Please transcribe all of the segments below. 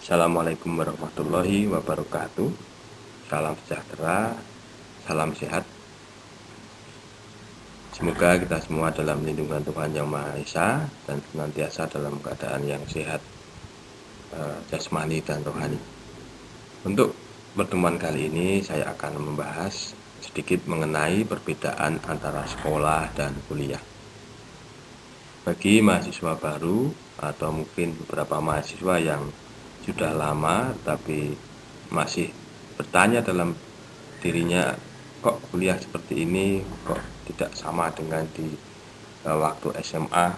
Assalamualaikum warahmatullahi wabarakatuh. Salam sejahtera, salam sehat. Semoga kita semua dalam lindungan Tuhan Yang Maha Esa dan senantiasa dalam keadaan yang sehat jasmani dan rohani. Untuk pertemuan kali ini saya akan membahas sedikit mengenai perbedaan antara sekolah dan kuliah. Bagi mahasiswa baru atau mungkin beberapa mahasiswa yang sudah lama tapi masih bertanya dalam dirinya, kok kuliah seperti ini, kok tidak sama dengan di waktu SMA,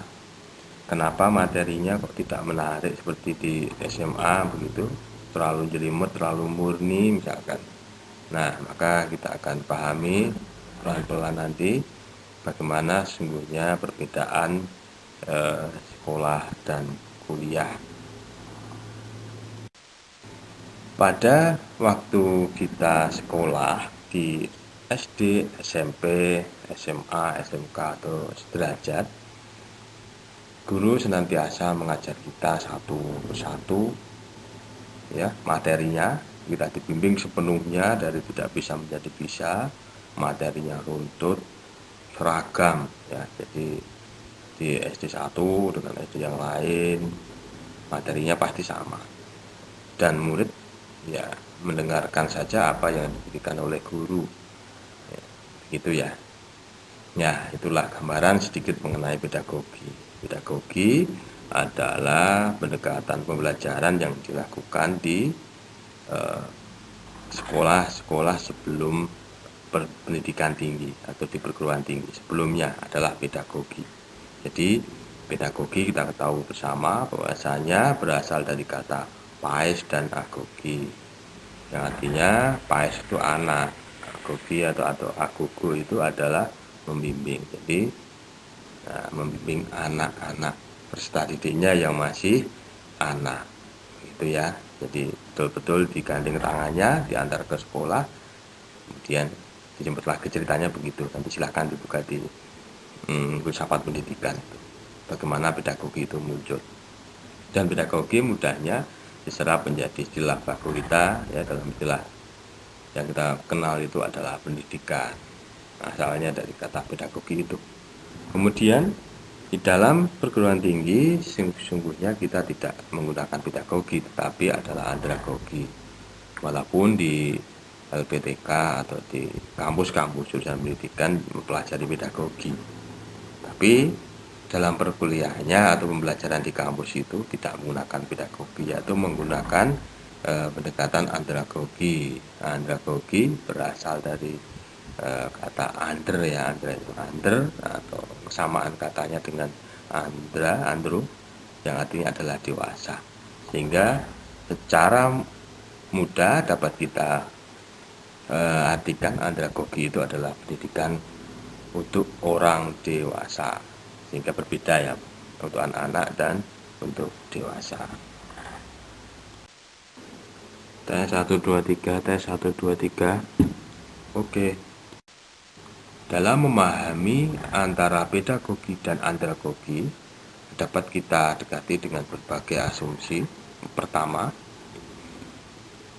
kenapa materinya kok tidak menarik seperti di SMA begitu, terlalu jelimet, terlalu murni misalkan. Nah, maka kita akan pahami pelan-pelan nanti bagaimana sesungguhnya perbedaan sekolah dan kuliah. Pada waktu kita sekolah di SD, SMP, SMA, SMK atau sederajat, guru senantiasa mengajar kita satu persatu ya, materinya. Kita dibimbing sepenuhnya dari tidak bisa menjadi bisa, materinya runtut, seragam ya. Jadi di SD 1 dengan SD yang lain materinya pasti sama. Dan murid ya mendengarkan saja apa yang diberikan oleh guru ya, gitu ya. Ya, itulah gambaran sedikit mengenai pedagogi adalah pendekatan pembelajaran yang dilakukan di sekolah-sekolah sebelum pendidikan tinggi atau di perguruan tinggi. Sebelumnya adalah pedagogi. Jadi pedagogi kita ketahui bersama bahwasanya berasal dari kata pais dan agogi, yang artinya pais itu anak, agogi atau agogo itu adalah membimbing. Jadi membimbing anak-anak peserta didiknya yang masih anak, gitu ya. Jadi betul-betul digandeng tangannya, diantar ke sekolah, kemudian dijemput lagi, ceritanya begitu. Nanti silahkan dibuka di filsafat pendidikan itu, bagaimana pedagogi itu muncul. Dan pedagogi mudahnya diserap menjadi istilah baku kita ya, dalam istilah yang kita kenal itu adalah pendidikan. Asalnya dari kata pedagogi itu. Kemudian di dalam perguruan tinggi sesungguhnya kita tidak menggunakan pedagogi, tetapi adalah andragogi. Walaupun di LPTK atau di kampus-kampus jurusan pendidikan mempelajari pedagogi, tapi dalam perkuliahannya atau pembelajaran di kampus itu tidak menggunakan pedagogi, yaitu menggunakan pendekatan andragogi. Andragogi berasal dari kata andr ya, andra itu andr atau kesamaan katanya dengan andro yang artinya adalah dewasa, sehingga secara mudah dapat kita artikan andragogi itu adalah pendidikan untuk orang dewasa, sehingga berbeda ya untuk anak-anak dan untuk dewasa. Tes 1 2 3, tes 1 2 3. Oke. Dalam memahami antara pedagogi dan andragogi dapat kita dekati dengan berbagai asumsi. Pertama,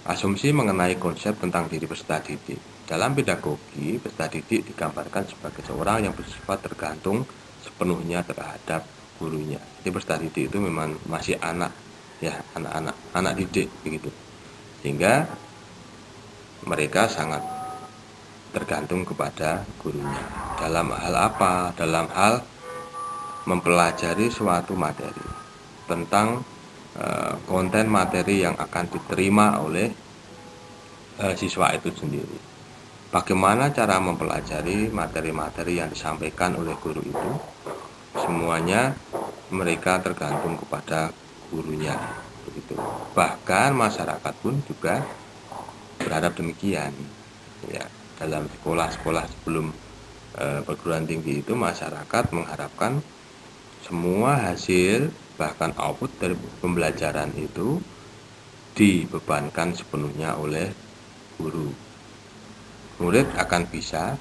asumsi mengenai konsep tentang diri peserta didik. Dalam pedagogi, peserta didik digambarkan sebagai seorang yang bersifat tergantung sepenuhnya terhadap gurunya. Jadi peserta didik itu memang masih anak ya, anak didik begitu. Sehingga mereka sangat tergantung kepada gurunya. Dalam hal apa? Dalam hal mempelajari suatu materi tentang konten materi yang akan diterima oleh siswa itu sendiri. Bagaimana cara mempelajari materi-materi yang disampaikan oleh guru itu? Semuanya mereka tergantung kepada gurunya, begitu. Bahkan masyarakat pun juga berharap demikian. Ya, dalam sekolah-sekolah sebelum perguruan tinggi itu masyarakat mengharapkan semua hasil bahkan output dari pembelajaran itu dibebankan sepenuhnya oleh guru. Murid akan bisa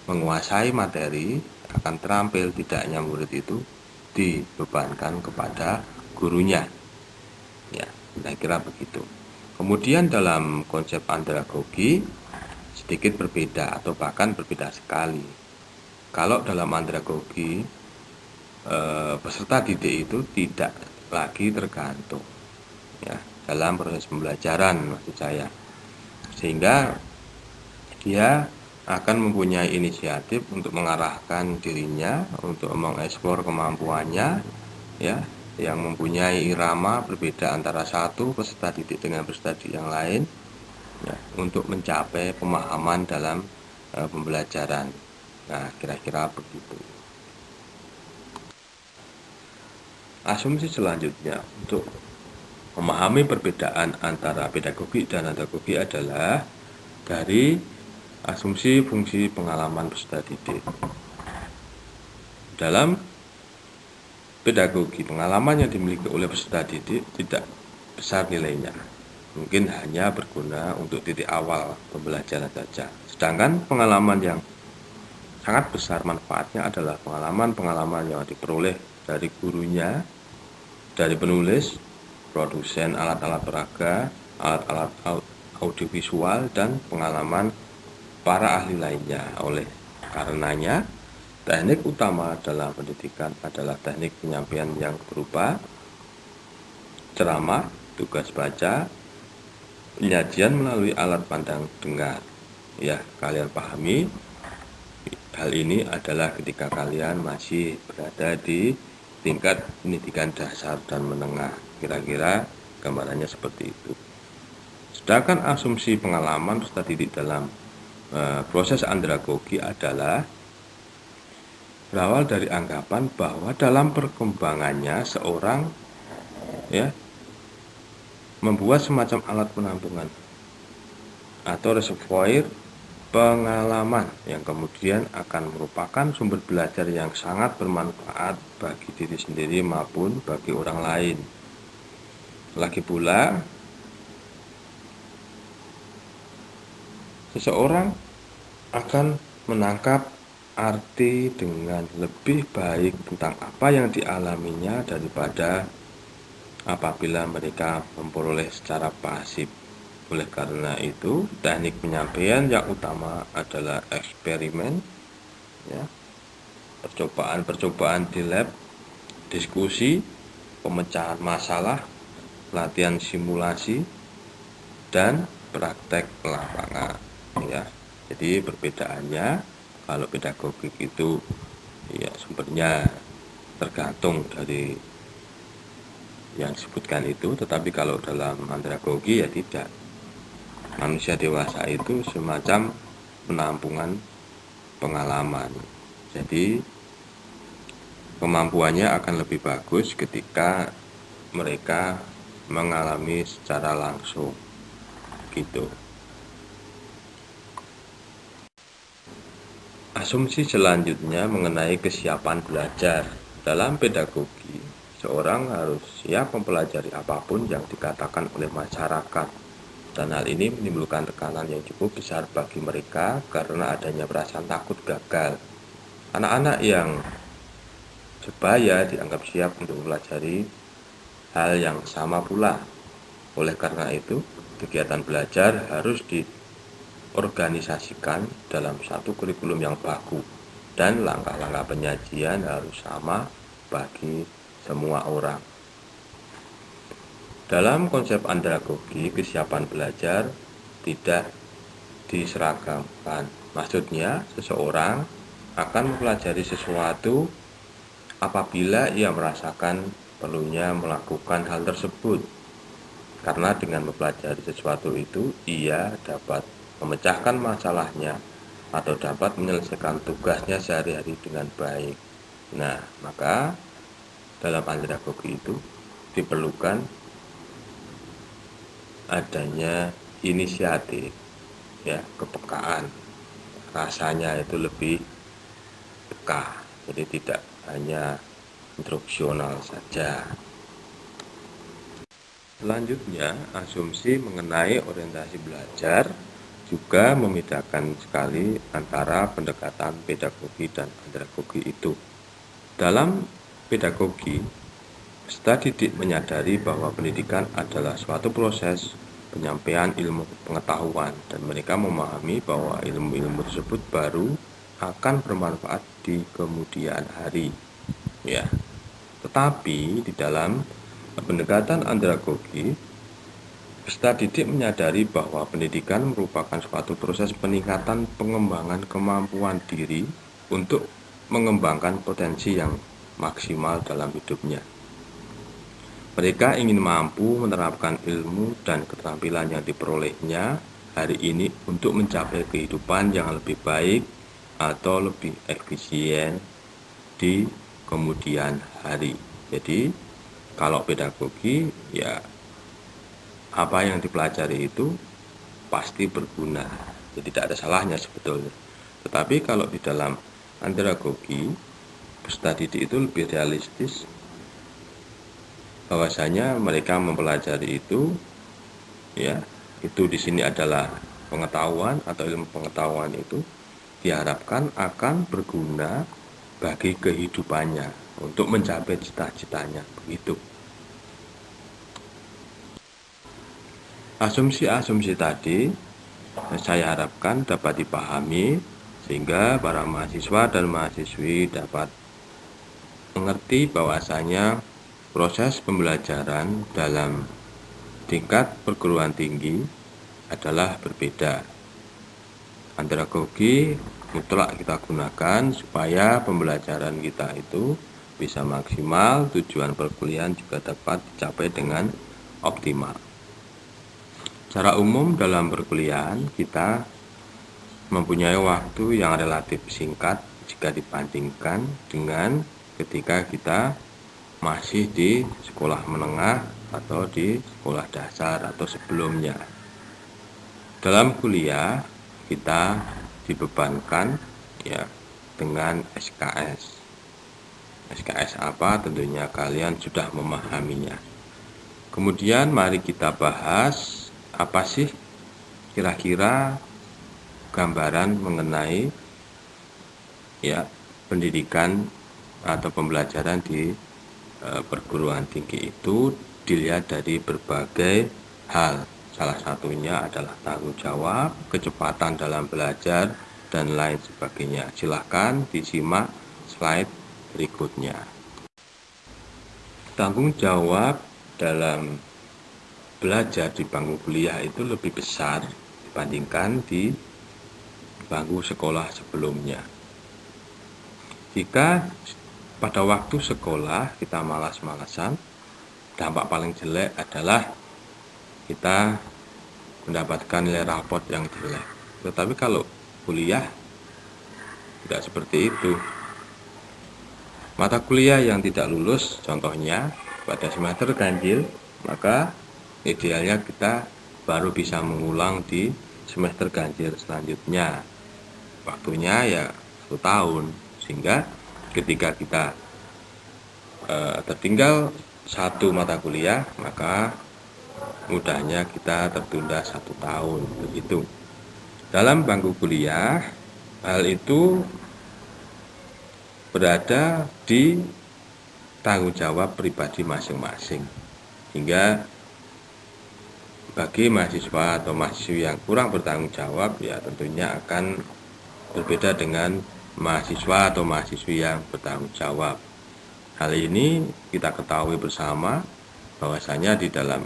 menguasai materi, akan terampil tidaknya murid itu dibebankan kepada gurunya. Ya, Kira-kira begitu. Kemudian dalam konsep andragogi sedikit berbeda atau bahkan berbeda sekali. Kalau dalam andragogi peserta didik itu tidak lagi tergantung ya dalam proses pembelajaran maksud saya, sehingga dia akan mempunyai inisiatif untuk mengarahkan dirinya untuk mengeksplor kemampuannya ya, yang mempunyai irama berbeda antara satu peserta didik dengan peserta didik yang lain ya, untuk mencapai pemahaman dalam pembelajaran. Nah, kira-kira begitu. Asumsi selanjutnya untuk memahami perbedaan antara pedagogi dan andragogi adalah dari asumsi fungsi pengalaman peserta didik. Dalam pedagogi, pengalaman yang dimiliki oleh peserta didik tidak besar nilainya. Mungkin hanya berguna untuk titik awal pembelajaran saja. Sedangkan pengalaman yang sangat besar manfaatnya adalah pengalaman-pengalaman yang diperoleh dari gurunya, dari penulis, produsen alat-alat peraga, alat-alat audiovisual, dan pengalaman para ahli lainnya. Oleh karenanya, teknik utama dalam pendidikan adalah teknik penyampaian yang berupa ceramah, tugas baca, penyajian melalui alat pandang dengar. Ya, kalian pahami hal ini adalah ketika kalian masih berada di tingkat pendidikan dasar dan menengah. Kira-kira gambarannya seperti itu. Sedangkan asumsi pengalaman peserta didik dalam proses andragogi adalah berawal dari anggapan bahwa dalam perkembangannya seorang ya membuat semacam alat penampungan atau reservoir pengalaman yang kemudian akan merupakan sumber belajar yang sangat bermanfaat bagi diri sendiri maupun bagi orang lain. Lagi pula, seseorang akan menangkap arti dengan lebih baik tentang apa yang dialaminya daripada apabila mereka memperoleh secara pasif. Oleh karena itu, teknik penyampaian yang utama adalah eksperimen, ya, percobaan di lab, diskusi, pemecahan masalah, latihan simulasi, dan praktek lapangan. Ya, jadi perbedaannya kalau pedagogik itu ya sumbernya tergantung dari yang disebutkan itu, tetapi kalau dalam andragogi ya tidak. Manusia dewasa itu semacam penampungan pengalaman. Jadi kemampuannya akan lebih bagus ketika mereka mengalami secara langsung gitu. Asumsi selanjutnya mengenai kesiapan belajar. Dalam pedagogi, seorang harus siap mempelajari apapun yang dikatakan oleh masyarakat. Dan hal ini menimbulkan tekanan yang cukup besar bagi mereka karena adanya perasaan takut gagal. Anak-anak yang sebaya dianggap siap untuk mempelajari hal yang sama pula. Oleh karena itu, kegiatan belajar harus diorganisasikan dalam satu kurikulum yang baku, dan langkah-langkah penyajian harus sama bagi semua orang. Dalam konsep andragogi, kesiapan belajar tidak diseragamkan. Maksudnya, seseorang akan mempelajari sesuatu apabila ia merasakan perlunya melakukan hal tersebut. Karena dengan mempelajari sesuatu itu, ia dapat memecahkan masalahnya atau dapat menyelesaikan tugasnya sehari-hari dengan baik. Nah, maka dalam andragogi itu diperlukan adanya inisiatif, ya, kepekaan, rasanya itu lebih peka, jadi tidak hanya instruksional saja. Selanjutnya, asumsi mengenai orientasi belajar juga membedakan sekali antara pendekatan pedagogi dan andragogi itu. Dalam pedagogi, Peserta didik menyadari bahwa pendidikan adalah suatu proses penyampaian ilmu pengetahuan dan mereka memahami bahwa ilmu-ilmu tersebut baru akan bermanfaat di kemudian hari. Ya. Tetapi di dalam pendekatan andragogi, peserta didik menyadari bahwa pendidikan merupakan suatu proses peningkatan pengembangan kemampuan diri untuk mengembangkan potensi yang maksimal dalam hidupnya. Mereka ingin mampu menerapkan ilmu dan keterampilan yang diperolehnya hari ini untuk mencapai kehidupan yang lebih baik atau lebih efisien di kemudian hari. Jadi, kalau pedagogi, ya apa yang dipelajari itu pasti berguna. Jadi tidak ada salahnya sebetulnya. Tetapi kalau di dalam andragogi, peserta didik itu lebih realistis bahwasanya mereka mempelajari itu, ya, itu di sini adalah pengetahuan atau ilmu pengetahuan itu diharapkan akan berguna bagi kehidupannya untuk mencapai cita-citanya, begitu. Asumsi-asumsi tadi saya harapkan dapat dipahami sehingga para mahasiswa dan mahasiswi dapat mengerti bahwasanya proses pembelajaran dalam tingkat perguruan tinggi adalah berbeda. Andragogi mutlak kita gunakan supaya pembelajaran kita itu bisa maksimal, tujuan perkuliahan juga dapat dicapai dengan optimal. Secara umum dalam perkuliahan kita mempunyai waktu yang relatif singkat jika dibandingkan dengan ketika kita masih di sekolah menengah atau di sekolah dasar atau sebelumnya. Dalam kuliah kita dibebankan ya dengan SKS. SKS apa? Tentunya kalian sudah memahaminya. Kemudian mari kita bahas apa sih kira-kira gambaran mengenai ya pendidikan atau pembelajaran di perguruan tinggi itu dilihat dari berbagai hal. Salah satunya adalah tanggung jawab, kecepatan dalam belajar, dan lain sebagainya. Silahkan disimak slide berikutnya. Tanggung jawab dalam belajar di bangku kuliah itu lebih besar dibandingkan di bangku sekolah sebelumnya. Jika pada waktu sekolah kita malas-malasan, dampak paling jelek adalah kita mendapatkan nilai raport yang jelek. Tetapi kalau kuliah tidak seperti itu. Mata kuliah yang tidak lulus, contohnya pada semester ganjil, maka idealnya kita baru bisa mengulang di semester ganjil selanjutnya. Waktunya ya 1 tahun, sehingga ketika kita tertinggal 1 mata kuliah, maka mudahnya kita tertunda 1 tahun, begitu. Dalam bangku kuliah, hal itu berada di tanggung jawab pribadi masing-masing, hingga bagi mahasiswa atau mahasiswi yang kurang bertanggung jawab ya tentunya akan berbeda dengan mahasiswa atau mahasiswi yang bertanggung jawab. Hal ini kita ketahui bersama bahwasanya di dalam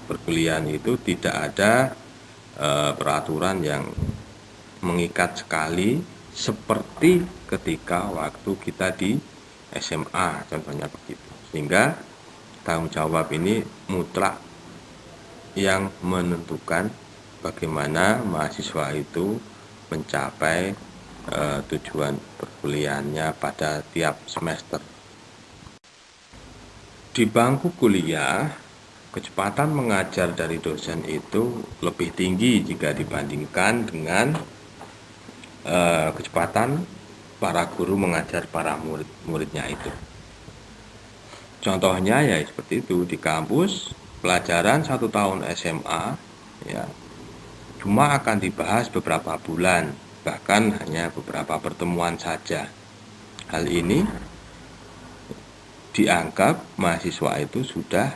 perkuliahan itu tidak ada peraturan yang mengikat sekali seperti ketika waktu kita di SMA, contohnya begitu. Sehingga tanggung jawab ini mutlak yang menentukan bagaimana mahasiswa itu mencapai tujuan perkuliahannya pada tiap semester. Di bangku kuliah, kecepatan mengajar dari dosen itu lebih tinggi jika dibandingkan dengan kecepatan para guru mengajar para murid-muridnya itu. Contohnya ya seperti itu, di kampus pelajaran 1 tahun SMA ya cuma akan dibahas beberapa bulan, bahkan hanya beberapa pertemuan saja. Hal ini dianggap mahasiswa itu sudah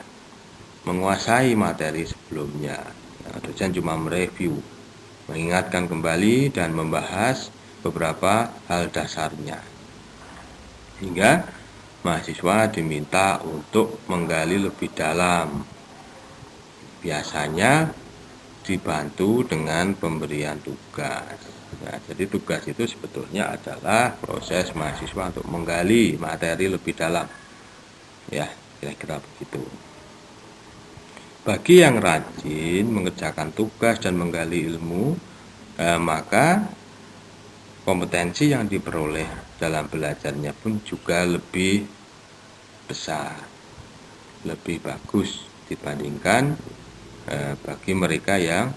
menguasai materi sebelumnya. Dosen cuma mereview, mengingatkan kembali dan membahas beberapa hal dasarnya. Sehingga mahasiswa diminta untuk menggali lebih dalam. Biasanya dibantu dengan pemberian tugas. Nah, jadi tugas itu sebetulnya adalah proses mahasiswa untuk menggali materi lebih dalam. Ya, kira-kira begitu. Bagi yang rajin mengerjakan tugas dan menggali ilmu, maka kompetensi yang diperoleh dalam belajarnya pun juga lebih besar, lebih bagus dibandingkan bagi mereka yang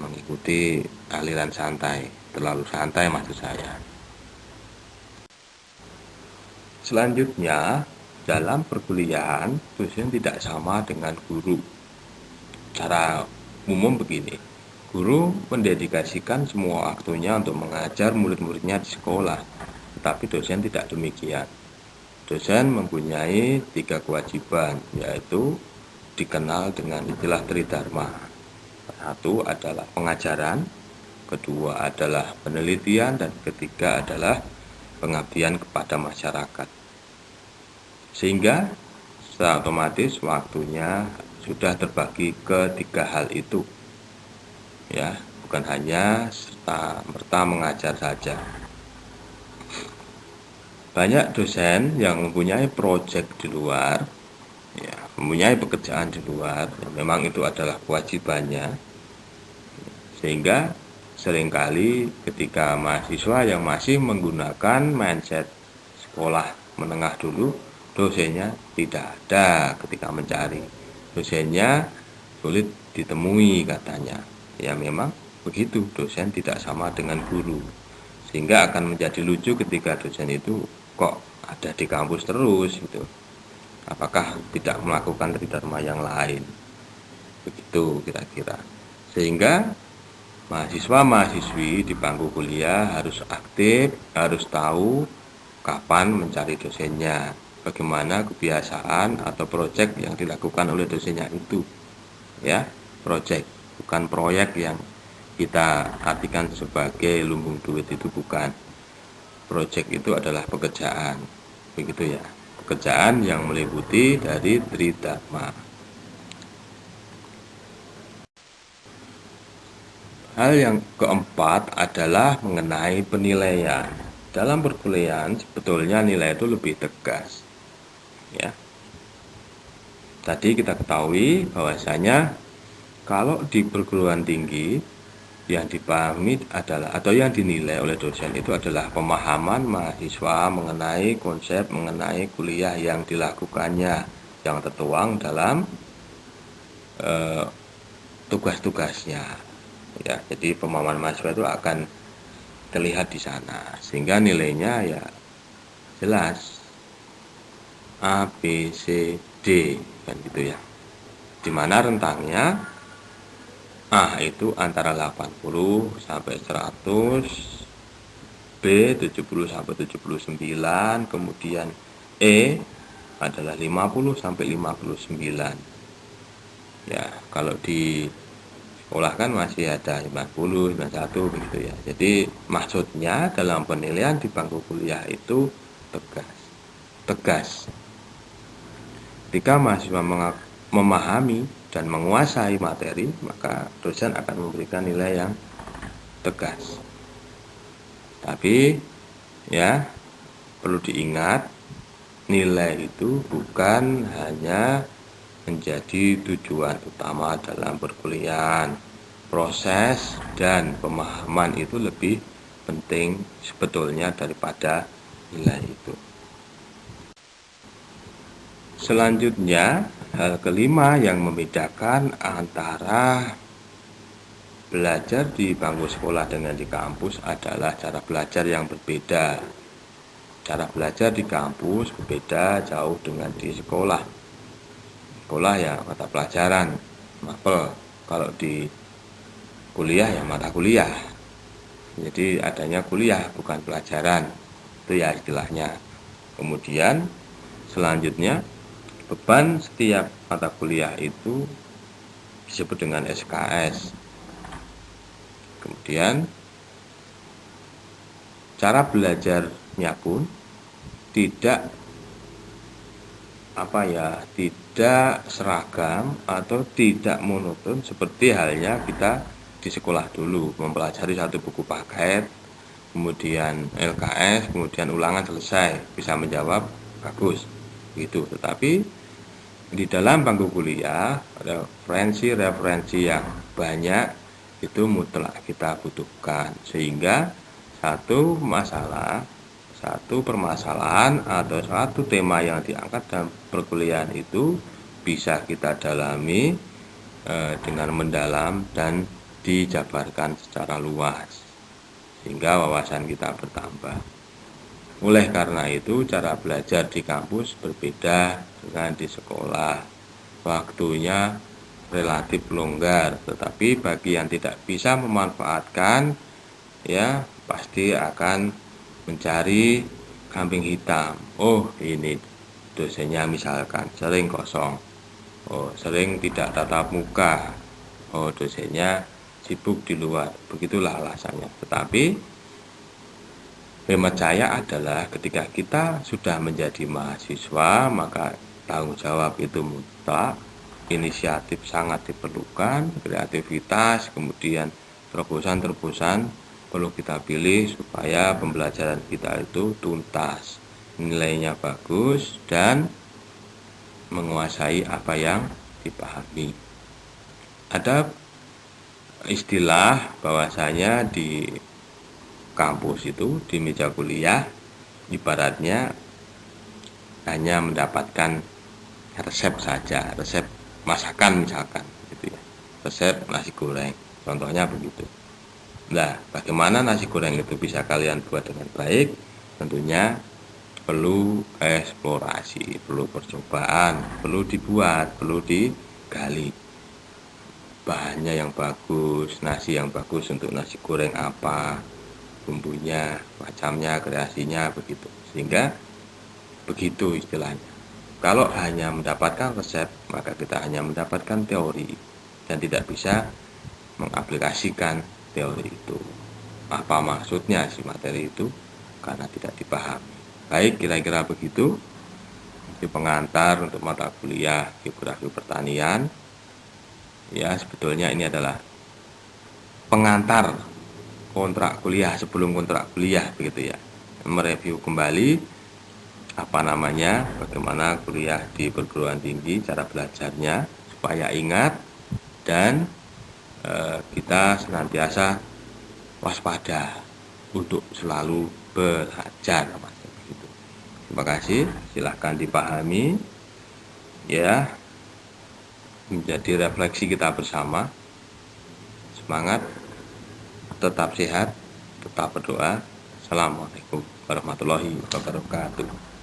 mengikuti aliran santai, terlalu santai maksud saya. Selanjutnya, dalam perkuliahan, dosen tidak sama dengan guru. Cara umum begini, guru mendedikasikan semua waktunya untuk mengajar murid-muridnya di sekolah, tetapi dosen tidak demikian. Dosen mempunyai 3 kewajiban, yaitu dikenal dengan istilah tridharma. Satu adalah pengajaran, kedua adalah penelitian, dan ketiga adalah pengabdian kepada masyarakat. Sehingga secara otomatis waktunya sudah terbagi ke 3 hal itu. Ya, bukan hanya serta-merta mengajar saja. Banyak dosen yang mempunyai proyek di luar, ya, mempunyai pekerjaan di luar, ya, memang itu adalah kewajibannya. Sehingga seringkali ketika mahasiswa yang masih menggunakan mindset sekolah menengah dulu, dosennya tidak ada ketika mencari. Dosennya sulit ditemui katanya. Ya memang begitu, dosen tidak sama dengan guru. Sehingga akan menjadi lucu ketika dosen itu kok ada di kampus terus gitu. Apakah tidak melakukan tridharma yang lain? Begitu kira-kira. Sehingga mahasiswa-mahasiswi di bangku kuliah harus aktif, harus tahu kapan mencari dosennya, bagaimana kebiasaan atau proyek yang dilakukan oleh dosennya itu. Ya, proyek, bukan proyek yang kita artikan sebagai lumbung duit, itu bukan. Proyek itu adalah pekerjaan, begitu ya. Pekerjaan yang meliputi dari tridharma. Hal yang keempat adalah mengenai penilaian. Dalam perkuliahan sebetulnya nilai itu lebih tegas. Ya. Tadi kita ketahui bahwasanya kalau di perguruan tinggi yang dipahami adalah atau yang dinilai oleh dosen itu adalah pemahaman mahasiswa mengenai konsep mengenai kuliah yang dilakukannya, yang tertuang dalam tugas-tugasnya. Ya, jadi pemahaman mahasiswa itu akan terlihat di sana, sehingga nilainya ya jelas A, B, C, D kan gitu ya. Dimana rentangnya A itu antara 80 sampai 100, B 70 sampai 79, kemudian E adalah 50 sampai 59. Ya, kalau di sekolah kan masih ada 50, 91 begitu ya. Jadi maksudnya dalam penilaian di bangku kuliah itu tegas. Ketika mahasiswa memahami dan menguasai materi, maka dosen akan memberikan nilai yang tegas. Tapi ya perlu diingat, nilai itu bukan hanya menjadi tujuan utama dalam perkuliahan. Proses dan pemahaman itu lebih penting sebetulnya daripada nilai itu. Selanjutnya, hal kelima yang membedakan antara belajar di bangku sekolah dengan di kampus adalah cara belajar yang berbeda. Cara belajar di kampus berbeda jauh dengan di sekolah. Sekolah ya mata pelajaran, mapel. Kalau di kuliah ya mata kuliah. Jadi adanya kuliah bukan pelajaran, itu ya istilahnya. Kemudian Selanjutnya, beban setiap mata kuliah itu disebut dengan SKS. Kemudian cara belajarnya pun tidak tidak seragam atau tidak monoton seperti halnya kita di sekolah dulu mempelajari satu buku paket, kemudian LKS, kemudian ulangan selesai, bisa menjawab bagus gitu. Tetapi di dalam bangku kuliah referensi yang banyak itu mutlak kita butuhkan, sehingga satu permasalahan atau satu tema yang diangkat dalam perkuliahan itu bisa kita dalami dengan mendalam dan dijabarkan secara luas, sehingga wawasan kita bertambah. Oleh karena itu, cara belajar di kampus berbeda dengan di sekolah. Waktunya relatif longgar, tetapi bagi yang tidak bisa memanfaatkan, ya pasti akan mencari kambing hitam. Oh, ini dosennya misalkan sering kosong. Oh, sering tidak tatap muka. Oh, dosennya sibuk di luar. Begitulah alasannya. Tetapi hemat saya adalah ketika kita sudah menjadi mahasiswa, maka tanggung jawab itu mutlak, inisiatif sangat diperlukan, kreativitas, kemudian terobosan-terobosan perlu kita pilih supaya pembelajaran kita itu tuntas, nilainya bagus, dan menguasai apa yang dipahami. Ada istilah bahwasanya di kampus itu, di meja kuliah, ibaratnya hanya mendapatkan resep saja, resep masakan misalkan gitu ya, resep nasi goreng, contohnya begitu. Nah, bagaimana nasi goreng itu bisa kalian buat dengan baik? Tentunya perlu eksplorasi, perlu percobaan, perlu dibuat, perlu digali. Bahannya yang bagus, nasi yang bagus untuk nasi goreng apa, bumbunya, macamnya, kreasinya, begitu. Sehingga begitu istilahnya. Kalau hanya mendapatkan resep, maka kita hanya mendapatkan teori dan tidak bisa mengaplikasikan teori itu. Apa maksudnya si materi itu? Karena tidak dipahami. Baik, kira-kira begitu. Di pengantar untuk mata kuliah geografi pertanian. Ya, sebetulnya ini adalah pengantar kontrak kuliah sebelum kontrak kuliah begitu ya. Mereview kembali bagaimana kuliah di perguruan tinggi, cara belajarnya supaya ingat dan kita senantiasa waspada untuk selalu belajar. Terima kasih, silahkan dipahami ya, menjadi refleksi kita bersama. Semangat, tetap sehat, tetap berdoa. Assalamualaikum warahmatullahi wabarakatuh.